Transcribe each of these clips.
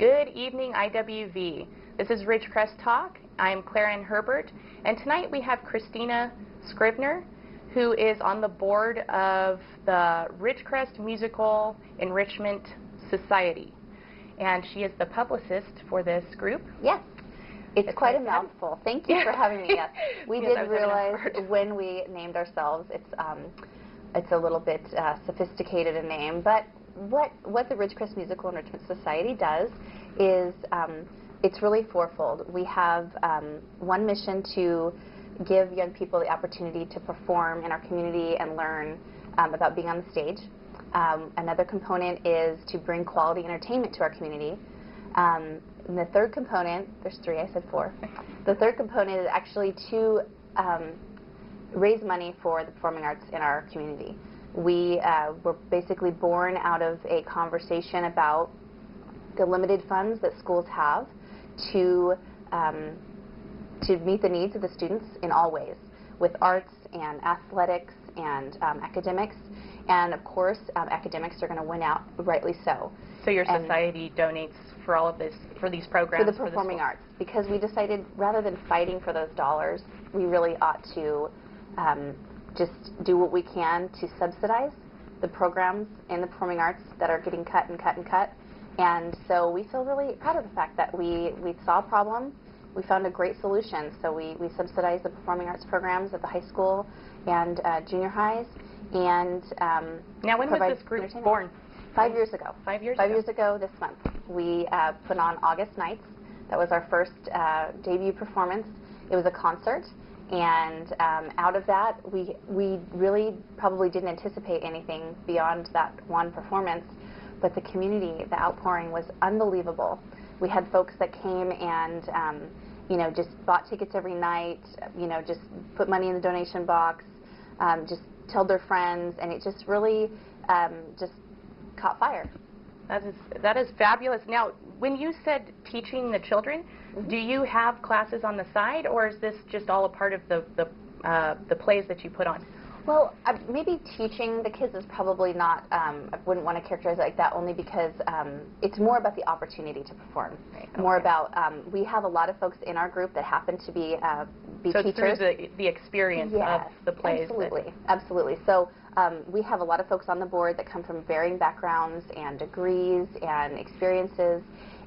Good evening, IWV. This is Ridgecrest Talk. I'm ClairAnn Herbert, and tonight we have Christina Schivner, who is on the board of the Ridgecrest Musical Enrichment Society, and she is the publicist for this group. Yes. It's quite a mouthful. Thank you for having me. Yes. We did realize when we named ourselves, it's a little bit sophisticated a name, but what the Ridgecrest Musical Enrichment Society does is it's really fourfold. We have one mission to give young people the opportunity to perform in our community and learn about being on the stage. Another component is to bring quality entertainment to our community. And the third component, there's three, I said four. The third component is actually to raise money for the performing arts in our community. We were basically born out of a conversation about the limited funds that schools have to meet the needs of the students in all ways, with arts and athletics and academics. And of course, academics are going to win out, rightly so. So your society donates for all of this, for these programs? For the performing arts, because we decided rather than fighting for those dollars, we really ought to just do what we can to subsidize the programs in the performing arts that are getting cut and cut and cut. And so we feel really proud of the fact that we saw a problem, we found a great solution. So we subsidize the performing arts programs at the high school and junior highs. And now, when was this group born? 5 years ago. 5 years ago? 5 years ago this month. We put on August nights. That was our first debut performance. It was a concert. And out of that, we really probably didn't anticipate anything beyond that one performance. But the community, the outpouring was unbelievable. We had folks that came and just bought tickets every night, just put money in the donation box, just told their friends, and it just really just caught fire. That is fabulous. Now, when you said teaching the children, do you have classes on the side, or is this just all a part of the plays that you put on? Well, maybe teaching the kids is probably not, I wouldn't want to characterize it like that, only because it's more about the opportunity to perform. Right, okay. More about, we have a lot of folks in our group that happen to be so teachers. So through the experience of the plays. Absolutely, absolutely. So we have a lot of folks on the board that come from varying backgrounds and degrees and experiences,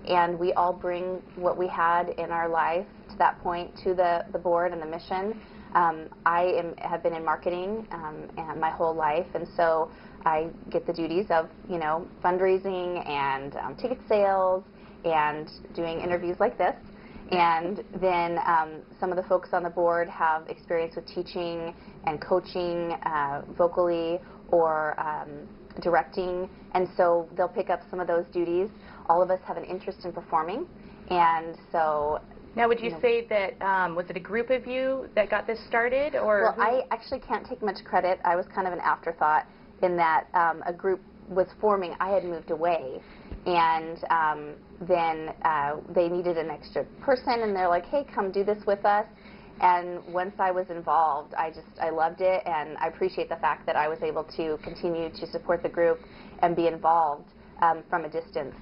and we all bring what we had in our life to that point to the board and the mission. I have been in marketing and my whole life, and so I get the duties of, fundraising and ticket sales and doing interviews like this. And then some of the folks on the board have experience with teaching and coaching vocally or directing, and so they'll pick up some of those duties. All of us have an interest in performing, and so... Now, would you say that, was it a group of you that got this started, or? Well, I actually can't take much credit. I was kind of an afterthought in that a group was forming. I had moved away, and then they needed an extra person, and they're like, hey, come do this with us. And once I was involved, I loved it, and I appreciate the fact that I was able to continue to support the group and be involved from a distance.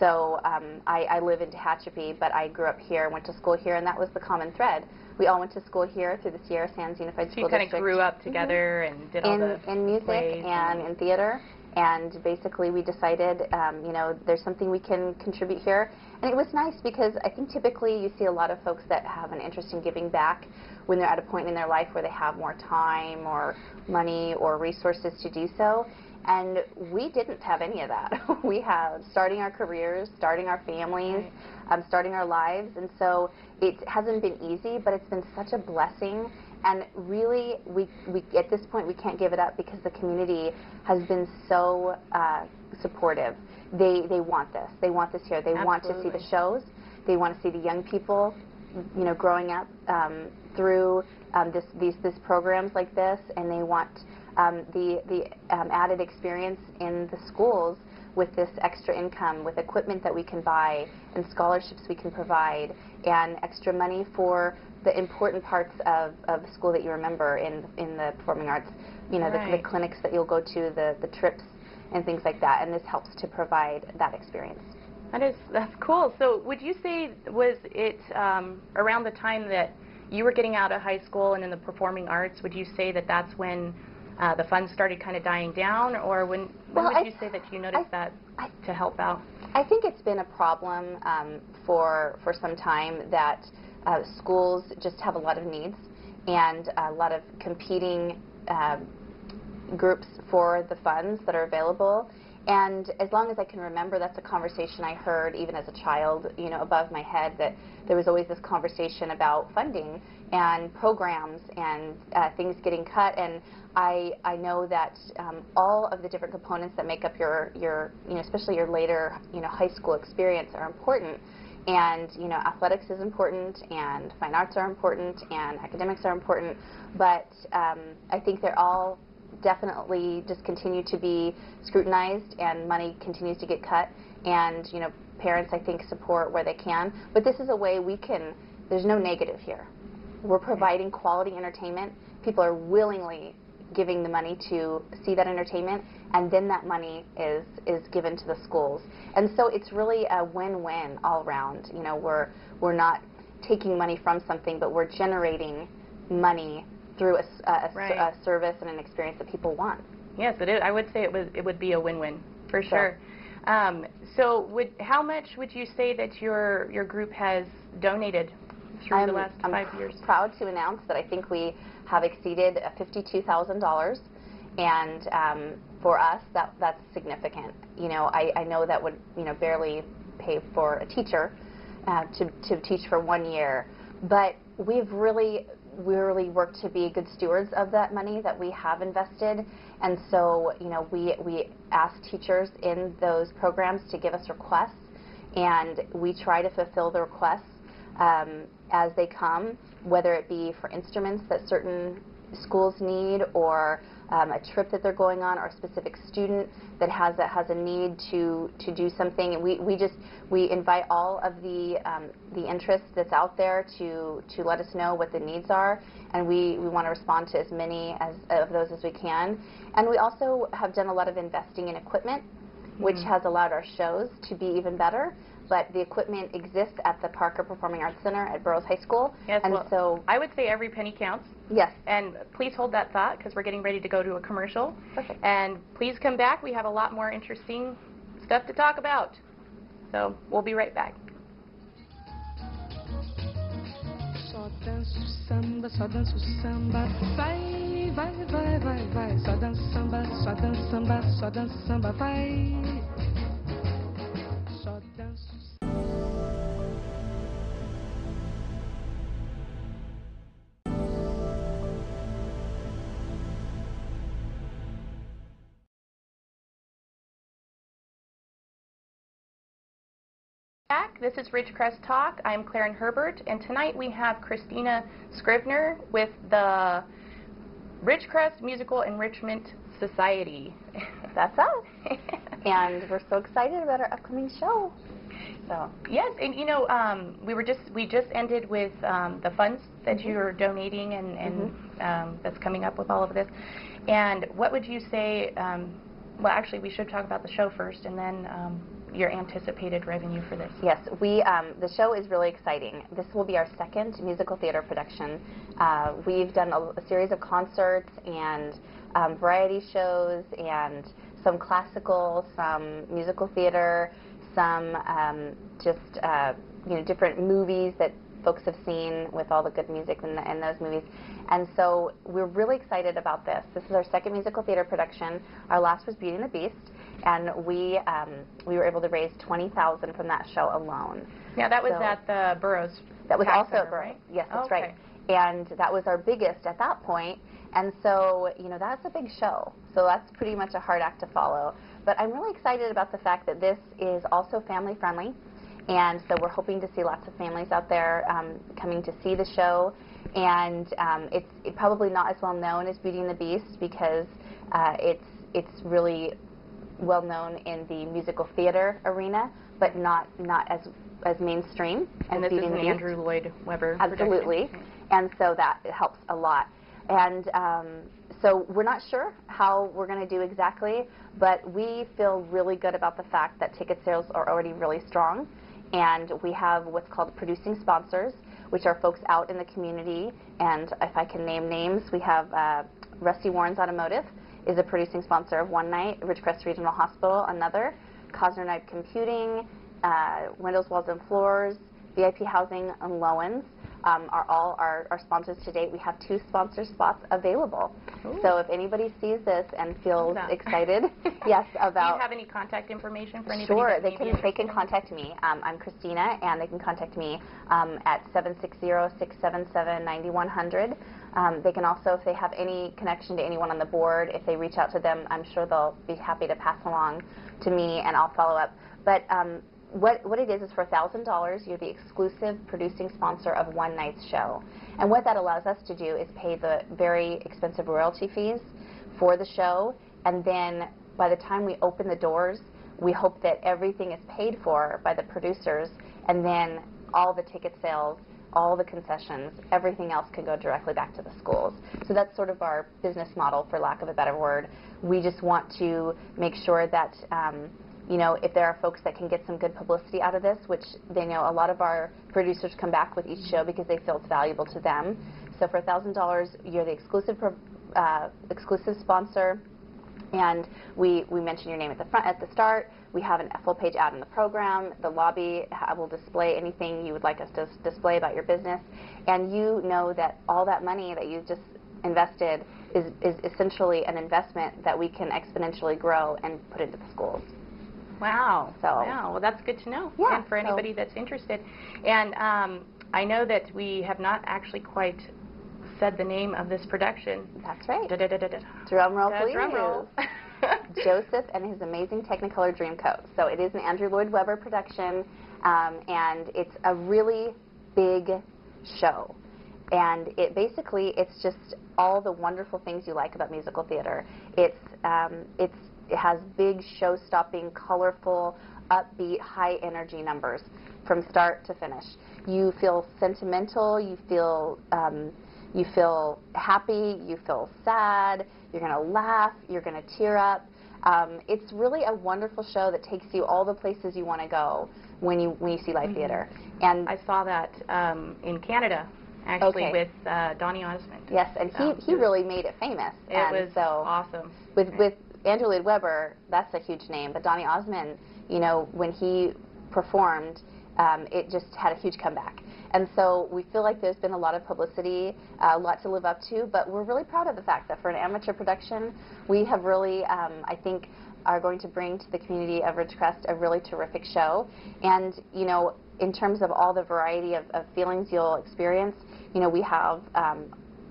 So I live in Tehachapi, but I grew up here, went to school here, and that was the common thread. We all went to school here through the Sierra Sands Unified School District. So you kind of grew up together and did all the in music plays and in theater, and basically we decided, there's something we can contribute here. And it was nice because I think typically you see a lot of folks that have an interest in giving back when they're at a point in their life where they have more time or money or resources to do so. And we didn't have any of that. We have starting our careers, starting our families, starting our lives, and so it hasn't been easy, but it's been such a blessing. And really, we at this point, we can't give it up because the community has been so supportive. They want this. They want this here. They want to see the shows. They want to see the young people, growing up through these programs like this, and they want the added experience in the schools with this extra income, with equipment that we can buy and scholarships we can provide, and extra money for the important parts of school that you remember in the performing arts. The clinics that you'll go to, the trips and things like that, and this helps to provide that experience. That's cool. So would you say, was it around the time that you were getting out of high school and in the performing arts, would you say that that's when the funds started kind of dying down, or when would you say that you noticed that to help out? I think it's been a problem for some time that schools just have a lot of needs and a lot of competing groups for the funds that are available. And as long as I can remember, that's a conversation I heard even as a child, you know, above my head, that there was always this conversation about funding and programs and things getting cut. And I know that all of the different components that make up your you know, especially your later, you know, high school experience are important. And, you know, athletics is important, and fine arts are important, and academics are important. But I think they're all definitely just continue to be scrutinized, and money continues to get cut. And, you know, parents, I think, support where they can. But this is a way we can, there's no negative here. We're providing quality entertainment. People are willingly giving the money to see that entertainment, and then that money is given to the schools. And so it's really a win-win all around. You know, we're not taking money from something, but we're generating money through a service and an experience that people want. Yes, it is. I would say it would be a win-win for sure. So how much would you say that your group has donated through the last 5 years? I'm proud to announce that I think we have exceeded $52,000, and for us that's significant. You know, I know that would, you know, barely pay for a teacher to teach for 1 year, but we've really worked to be good stewards of that money that we have invested. And so, you know, we ask teachers in those programs to give us requests, and we try to fulfill the requests as they come, whether it be for instruments that certain schools need, or a trip that they're going on, or a specific student that has a need to do something. And we invite all of the interest that's out there to let us know what the needs are, and we want to respond to as many of those as we can. And we also have done a lot of investing in equipment, which has allowed our shows to be even better. But the equipment exists at the Parker Performing Arts Center at Burroughs High School. Yes, and well, so I would say every penny counts. Yes. And please hold that thought, because we're getting ready to go to a commercial. Perfect. And please come back. We have a lot more interesting stuff to talk about. So we'll be right back. Só danço samba, vai, vai, vai, vai, vai. Só danço samba, só danço samba, só danço samba, vai. Só danço. This is Ridgecrest Talk. I'm ClairAnn Herbert, and tonight we have Christina Schivner with the Ridgecrest Musical Enrichment Society. That's us. And we're so excited about our upcoming show. So yes, and you know, we just ended with the funds that you're donating, and that's coming up with all of this. And what would you say? Well, actually, we should talk about the show first, and then your anticipated revenue for this. Yes, the show is really exciting. This will be our second musical theater production. We've done a series of concerts and variety shows, and some classical, some musical theater, some just you know, different movies that folks have seen with all the good music in those movies. And so we're really excited about this. This is our second musical theater production. Our last was Beauty and the Beast, and we were able to raise $20,000 from that show alone. Now that was at the Burroughs. That was also at Burroughs. Right? Yes, that's okay. right. And that was our biggest at that point. And so, you know, that's a big show. So that's pretty much a hard act to follow. But I'm really excited about the fact that this is also family friendly. And so we're hoping to see lots of families out there coming to see the show. And it's probably not as well known as Beauty and the Beast, because it's really well known in the musical theater arena, but not as mainstream. And this is an Andrew Lloyd Webber Absolutely. production. And so that helps a lot. And so we're not sure how we're going to do exactly, but we feel really good about the fact that ticket sales are already really strong, and we have what's called producing sponsors, which are folks out in the community. And if I can name names, we have Rusty Warren's Automotive is a producing sponsor of one night, Ridgecrest Regional Hospital another, Cosner Knight Computing, Windows, Walls, and Floors, VIP Housing, and Lowens are all our sponsors to date. We have 2 sponsor spots available. Ooh. So if anybody sees this and feels excited, yes, about... Do you have any contact information for anybody? Sure, they can contact me. I'm Christina, and they can contact me at 760-677-9100. They can also, if they have any connection to anyone on the board, if they reach out to them, I'm sure they'll be happy to pass along to me, and I'll follow up. But what it is for $1,000, you're the exclusive producing sponsor of one night's show. And what that allows us to do is pay the very expensive royalty fees for the show, and then by the time we open the doors, we hope that everything is paid for by the producers, and then all the ticket sales, all the concessions, everything else can go directly back to the schools. So that's sort of our business model, for lack of a better word. We just want to make sure that you know, if there are folks that can get some good publicity out of this, which they know a lot of our producers come back with each show because they feel it's valuable to them. So for $1,000, you're the exclusive sponsor, and we mention your name at the start. We have a full-page ad in the program. The lobby will display anything you would like us to display about your business, and you know that all that money that you just invested is essentially an investment that we can exponentially grow and put into the schools. Wow. Wow. Well, that's good to know. Yeah, and for anybody that's interested. And I know that we have not actually quite said the name of this production. That's right. Drum roll, please. Drum roll. Joseph and his Amazing Technicolor Dreamcoat. So it is an Andrew Lloyd Webber production, and it's a really big show. And it's just all the wonderful things you like about musical theater. It has big, show-stopping, colorful, upbeat, high-energy numbers from start to finish. You feel sentimental. You feel happy. You feel sad. You're going to laugh. You're going to tear up. It's really a wonderful show that takes you all the places you want to go when you see live theater. And I saw that in Canada, actually, with Donny Osmond. Yes, and he really made it famous. It was so awesome. With Andrew Lloyd Webber, that's a huge name, but Donny Osmond, you know, when he performed, it just had a huge comeback. And so we feel like there's been a lot of publicity, a lot to live up to, but we're really proud of the fact that for an amateur production, we have really, I think, are going to bring to the community of Ridgecrest a really terrific show. And, you know, in terms of all the variety of feelings you'll experience, you know, we have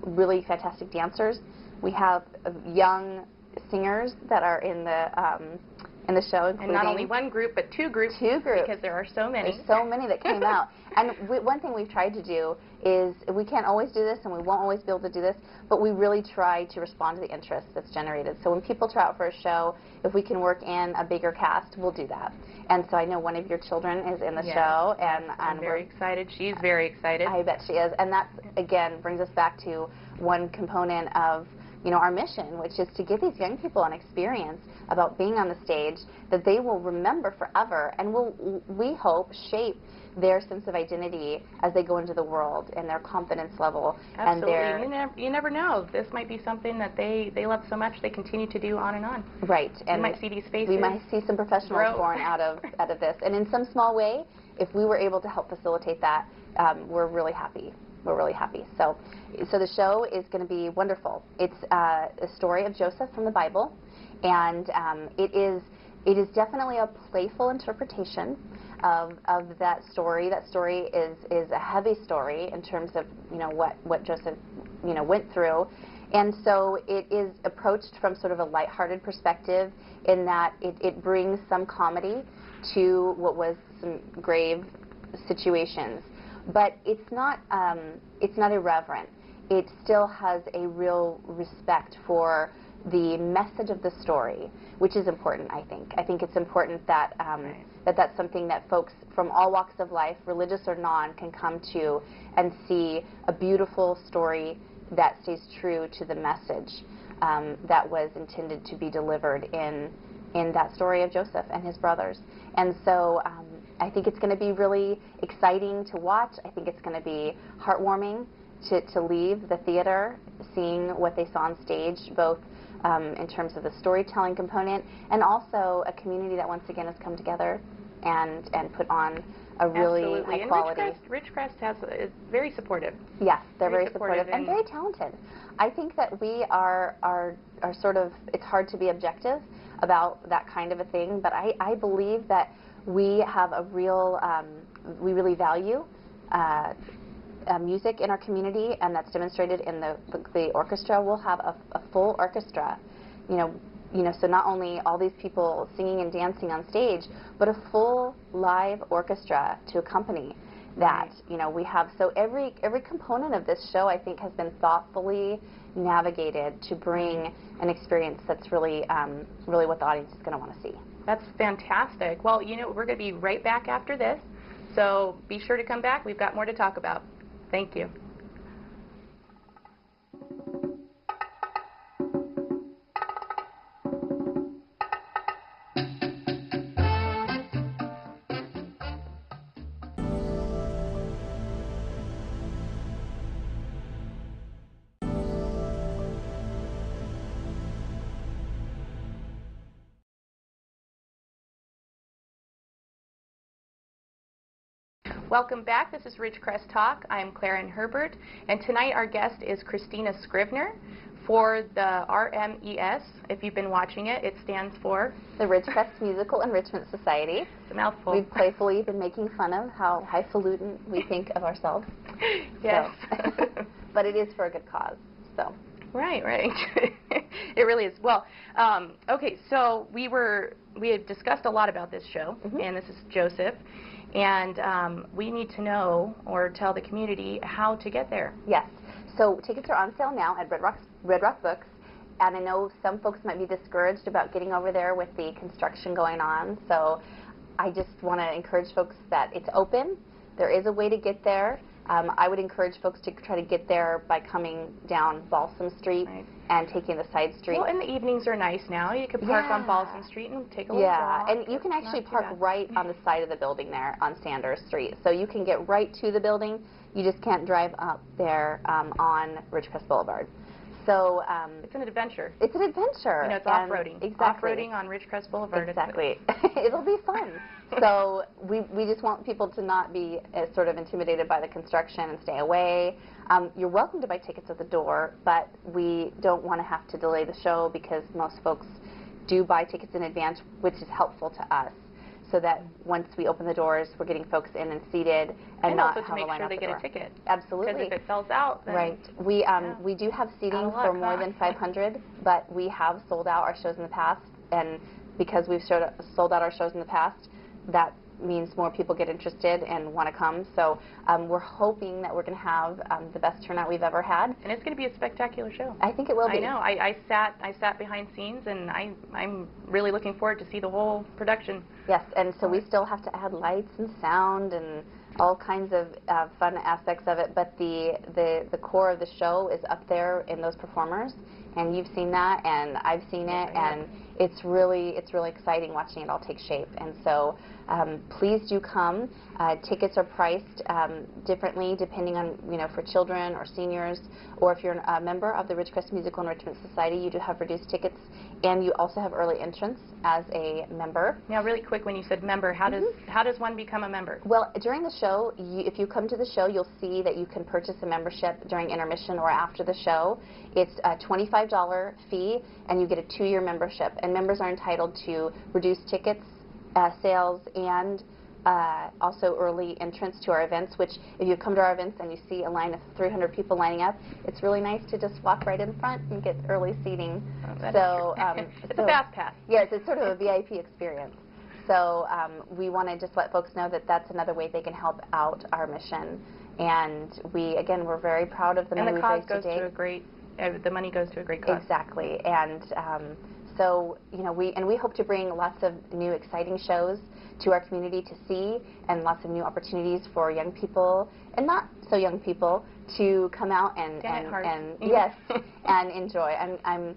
really fantastic dancers. We have young singers that are in the show, including... And not only one group, but 2 groups. 2 groups. Because there are so many. There's so many that came out. And one thing we've tried to do is, we can't always do this, and we won't always be able to do this, but we really try to respond to the interest that's generated. So when people try out for a show, if we can work in a bigger cast, we'll do that. And so I know one of your children is in the show, and I'm very excited. She's very excited. I bet she is. And that, again, brings us back to one component of, you know, our mission, which is to give these young people an experience about being on the stage that they will remember forever, and will, we hope, shape their sense of identity as they go into the world, and their confidence level. Absolutely. And you never know. This might be something that they love so much they continue to do on and on. Right. And you might see these faces. We might see some professionals born out of this. And in some small way, if we were able to help facilitate that, we're really happy. We're really happy. So the show is going to be wonderful. It's a story of Joseph from the Bible, and it is definitely a playful interpretation of that story. That story is a heavy story in terms of, you know, what Joseph, you know, went through. And so it is approached from sort of a lighthearted perspective, in that it brings some comedy to what was some grave situations. But it's not irreverent. It still has a real respect for the message of the story, which is important, I think. I think it's important that that's something that folks from all walks of life, religious or non, can come to and see a beautiful story that stays true to the message. that was intended to be delivered in that story of Joseph and his brothers. And so I think it's going to be really exciting to watch. I think it's going to be heartwarming to leave the theater seeing what they saw on stage, both in terms of the storytelling component and also a community that once again has come together and put on a really high quality. And Ridgecrest is very supportive. Yes, they're very supportive and very talented. I think that we are sort of, it's hard to be objective about that kind of a thing, but I believe that we have a real, we really value music in our community, and that's demonstrated in the orchestra. We'll have a full orchestra, you know, so not only all these people singing and dancing on stage, but a full live orchestra to accompany that. You know, we have, so every component of this show, I think, has been thoughtfully navigated to bring an experience that's really, really what the audience is going to want to see. That's fantastic. Well, you know, we're going to be right back after this, so be sure to come back. We've got more to talk about. Thank you. Welcome back. This is Ridgecrest Talk. I'm ClairAnn Herbert, and tonight our guest is Christina Schivner for the RMES. If you've been watching it, it stands for the Ridgecrest Musical Enrichment Society. It's a mouthful. We've playfully been making fun of how highfalutin we think of ourselves. Yes. So. But it is for a good cause. So. Right. It really is. Well, okay, so we had discussed a lot about this show, and this is Joseph. And we need to know or tell the community how to get there. Yes. So tickets are on sale now at Red Rock Books. And I know some folks might be discouraged about getting over there with the construction going on. So I just want to encourage folks that it's open. There is a way to get there. I would encourage folks to try to get there by coming down Balsam Street and taking the side street. Well, and the evenings are nice now. You can park on Balsam Street and take a little walk. And you can actually park right on the side of the building there on Sanders Street. So you can get right to the building. You just can't drive up there on Ridgecrest Boulevard. So it's an adventure. It's an adventure. You know, it's off-roading. Exactly. Off-roading on Ridgecrest Boulevard. Exactly. It'll be fun. So we just want people to not be sort of intimidated by the construction and stay away. You're welcome to buy tickets at the door, but we don't want to have to delay the show because most folks do buy tickets in advance, which is helpful to us, so that once we open the doors, we're getting folks in and seated and not have a line out the door. And also to make sure they get a ticket. Absolutely. Because if it sells out, then... Right. We do have seating for more than 500, but we have sold out our shows in the past, and because we've sold out our shows in the past, that means more people get interested and want to come. So we're hoping that we're going to have the best turnout we've ever had. And it's going to be a spectacular show. I think it will be. I know. I sat behind scenes, and I'm really looking forward to see the whole production. Yes, and so we still have to add lights and sound and all kinds of fun aspects of it, but the core of the show is up there in those performers, and you've seen that, and I've seen it, and it's really exciting watching it all take shape. And so please do come. Tickets are priced differently depending on, you know, for children or seniors, or if you're a member of the Ridgecrest Musical Enrichment Society, you do have reduced tickets, and you also have early entrance as a member. Now, really quick, when you said member, how does one become a member? Well, during the show, if you come to the show, you'll see that you can purchase a membership during intermission or after the show. It's a $25 fee, and you get a 2-year membership. And members are entitled to reduced tickets, sales, and also early entrance to our events, which if you come to our events and you see a line of 300 people lining up, it's really nice to just walk right in front and get early seating. So it's a fast pass. Yes, it's sort of a VIP experience. So we want to just let folks know that that's another way they can help out our mission. And we're very proud of the money we've raised to date. The money goes to a great cause. Exactly. And So, you know, we hope to bring lots of new exciting shows to our community to see, and lots of new opportunities for young people and not so young people to come out and yes, and enjoy. I'm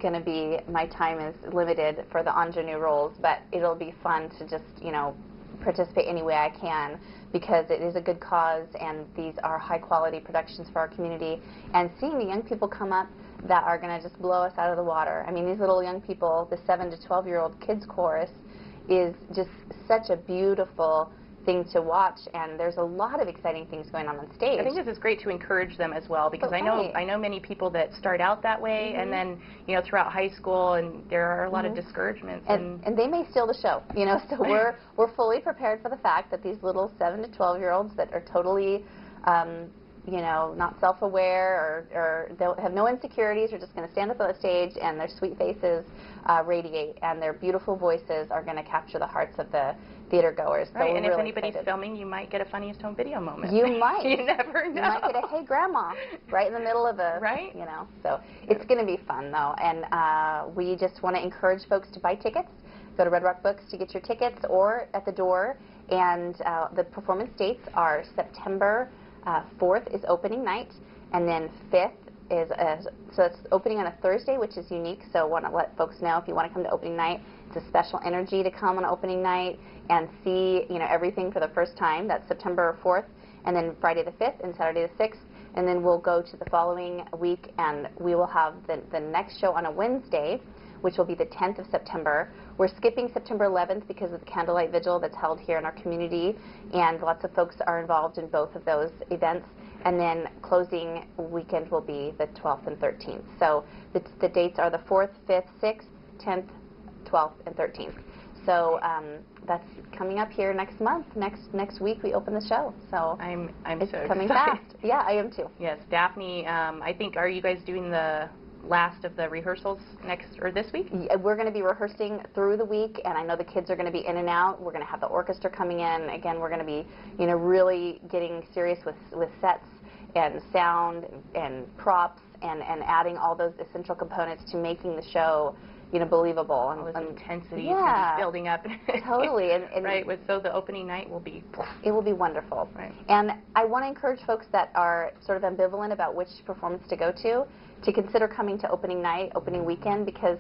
going to be, my time is limited for the ingenue roles, but it'll be fun to just, you know, participate any way I can, because it is a good cause and these are high quality productions for our community, and seeing the young people come up that are going to just blow us out of the water. I mean, these little young people, the 7 to 12-year-old kids chorus is just such a beautiful thing to watch, and there's a lot of exciting things going on stage. I think this is great to encourage them as well, because I know many people that start out that way, and then, you know, throughout high school, and there are a lot of discouragements, and they may steal the show, you know. So we're fully prepared for the fact that these little 7 to 12-year-olds that are totally you know, not self-aware or they have no insecurities, are just going to stand up on the stage, and their sweet faces radiate, and their beautiful voices are going to capture the hearts of the theater goers. So right, and if really anybody's filming, you might get a funniest home video moment. You might. You never know. You might get a "Hey Grandma" right in the middle of a, right? You know. So it's going to be fun though, and we just want to encourage folks to buy tickets. Go to Red Rock Books to get your tickets, or at the door. And the performance dates are September 4th is opening night, and then 5th is so it's opening on a Thursday, which is unique. So I want to let folks know, if you want to come to opening night, it's a special energy to come on opening night and see, you know, everything for the first time. That's September 4th, and then Friday the 5th and Saturday the 6th, and then we'll go to the following week, and we will have the next show on a Wednesday, which will be the 10th of September. We're skipping September 11th because of the candlelight vigil that's held here in our community, and lots of folks are involved in both of those events. And then closing weekend will be the 12th and 13th. So the dates are the 4th, 5th, 6th, 10th, 12th, and 13th. So that's coming up here next month. Next week we open the show. So I'm it's so coming excited. fast. Yeah, I am too. Yes, Daphne. I think, are you guys doing the last of the rehearsals this week? Yeah, we're going to be rehearsing through the week, and I know the kids are going to be in and out. We're going to have the orchestra coming in. Again, we're going to be, you know, really getting serious with sets and sound and props and adding all those essential components to making the show, you know, believable. All this intensity is going to be building up. Totally. And right. So the opening night will be. It will be wonderful. Right. And I want to encourage folks that are sort of ambivalent about which performance to go to consider coming to opening night, opening weekend, because,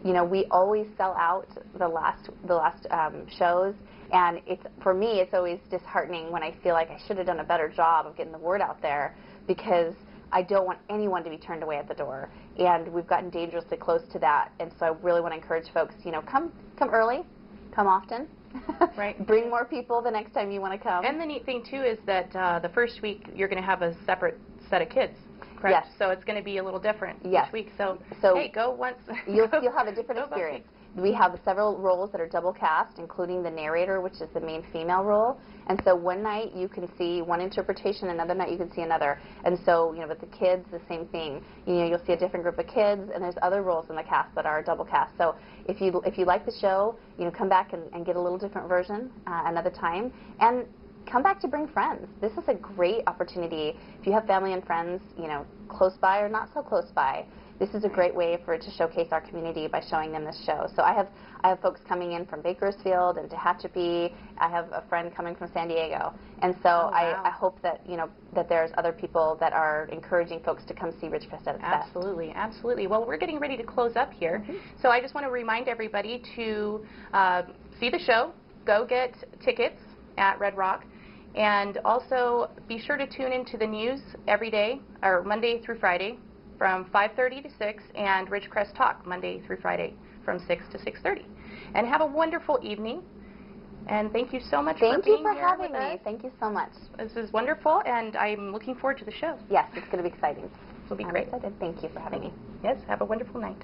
you know, we always sell out the last shows, and for me it's always disheartening when I feel like I should have done a better job of getting the word out there, because I don't want anyone to be turned away at the door, and we've gotten dangerously close to that. And so I really want to encourage folks, you know, come early, come often. Right. Bring more people the next time you want to come. And the neat thing too is that the first week you're going to have a separate set of kids. Correct? Yes. So it's going to be a little different each week. So hey, go once. You'll have a different experience. We have several roles that are double cast, including the narrator, which is the main female role. And so one night you can see one interpretation, another night you can see another. And so, you know, with the kids, the same thing. You know, you'll see a different group of kids, and there's other roles in the cast that are double cast. So if you like the show, you know, come back and get a little different version another time. And come back to bring friends. This is a great opportunity. If you have family and friends, you know, close by or not so close by, this is a great way for it to showcase our community by showing them this show. So I have folks coming in from Bakersfield and Tehachapi. I have a friend coming from San Diego. And so I hope that, you know, that there's other people that are encouraging folks to come see Ridgecrest at its best. Absolutely, absolutely. Well, we're getting ready to close up here. So I just want to remind everybody to see the show, go get tickets at Red Rock. And also be sure to tune into the news every day, or Monday through Friday, from 5:30 to 6, and Ridgecrest Talk Monday through Friday from 6 to 6:30. And have a wonderful evening. And thank you so much for being here. Thank you for having me. Thank you so much. This is wonderful, and I'm looking forward to the show. Yes, it's going to be exciting. It'll be great. I'm excited. Thank you for having me. Yes, have a wonderful night.